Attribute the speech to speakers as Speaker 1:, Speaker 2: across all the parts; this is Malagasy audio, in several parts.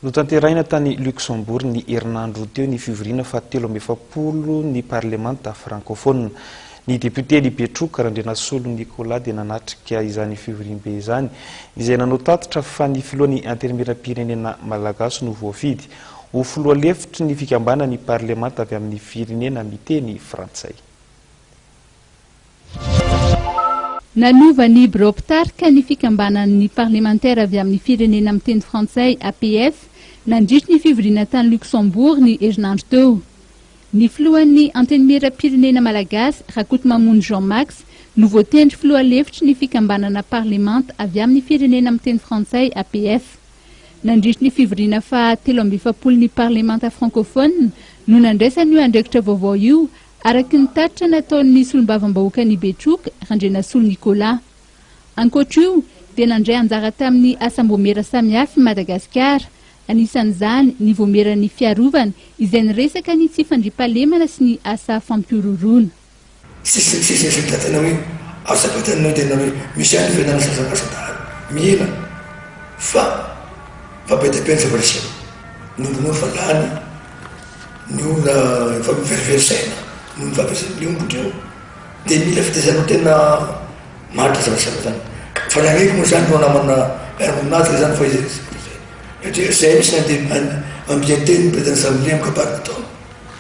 Speaker 1: Notanterahina tany Luxembourg ny herinandro teo ny fivoriana fa 340 ny parlemanta frankofone. Ny depioten'ny Betroka Randrianasolo Nicolas dia nanatrika izany fivoriam-be izany izay nanao tatitra fa ny filohan'ny antenimieram-pirenena Malagasy no voafidy ho filoha lefitry ny fikambanan'ny parlemanta avy amin'ny firenena miteny Frantsay.
Speaker 2: Nanova ny Betroka ny fikambanan'ny parlementaire avy amin'ny firenena miteny Frantsay APF nandritry ny fivoriana tany Luxembourg ny herinandro teo. Ny filohan'ny antenimieram-pirenena Malagasy Mamoun Jean-Max no voatendry filoha lefitry ny fikambanana parlemanta avy amin'ny firenena miteny Frantsay APF. Nandritry ny fivoriana fa 340 ny parlemanta frankofone no nandraisany io andraikitra vaovao io araky ny tatitra nataon'ny solombavam-bahoaka ny Betroka Randrianasolo Nicolas. Ankoatra io dia nandray anjara tamin'ny asam-bomera samihafa i Madagasikara. Anisan'izany ny vomeran'ny fiarovana izay niresaka ny tsy fandriam-pahalemana sy ny asa fampiororona.
Speaker 3: Sisy tatana hoe asapatanao tena hoe misy any firenena sasakasatahany mihina fa depioten'ny favarisiana nombonao fa lany ny olona fa miverivery-saina no mivavesany liombodreo dia mila fitezanao tena maritra zavasava zany fa nagneko moa zany no namana miara-moninatika zany fa izy zay misy amin'ny président assemblée mikaparina taona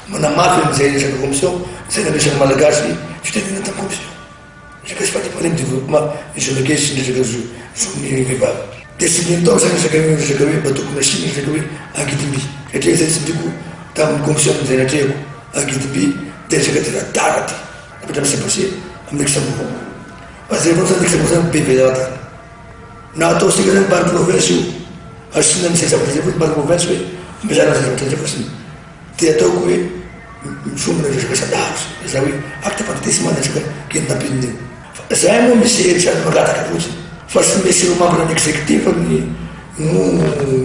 Speaker 3: manamafy am'izay resaka commission zay naresaka Malagasy fitenena tamin'ny commission resaka sy fandriam-pahalemana développement isolake sy resaka zony vehivavy dia sy nitao zany resaka hoe batokona sy resaka hoe angidimby satria zay tsy ndriko tamin'ny commission zay natrehako angidimby dia resaka tena ty napatra amisy passé amin'ny Luxembourg fa zay avao zany Luxembourg zany be velatany na atao sika zany mbariny province io asina misy zavatra zay mbariny province hoe mizana zavatra zay fasiny dia ataoko hoe misomina resaka sadaro za hoe acte patriotisme resaka keninampininy zay moa misy herisany mangataka fotsiny fa sy misy membre ny exécutif no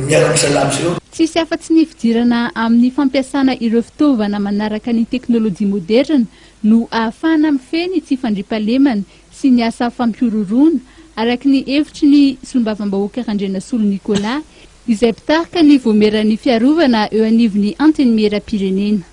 Speaker 3: miara-misalamy zao.
Speaker 2: Tsisy afa-tsy ny fidirana amin'ny fampiasana ireo fitaovana manaraka ny teknôlôjia moderna no ahafahana mifeny tsy fandriam-pahalemana sy ny asa fampiororona araky ny hevitry ny solombavam-bahoaka Randrianasolo Nicolas izay pitarika ny vomeran'ny fiarovana eo anivon'ny antenimieram-pirenena.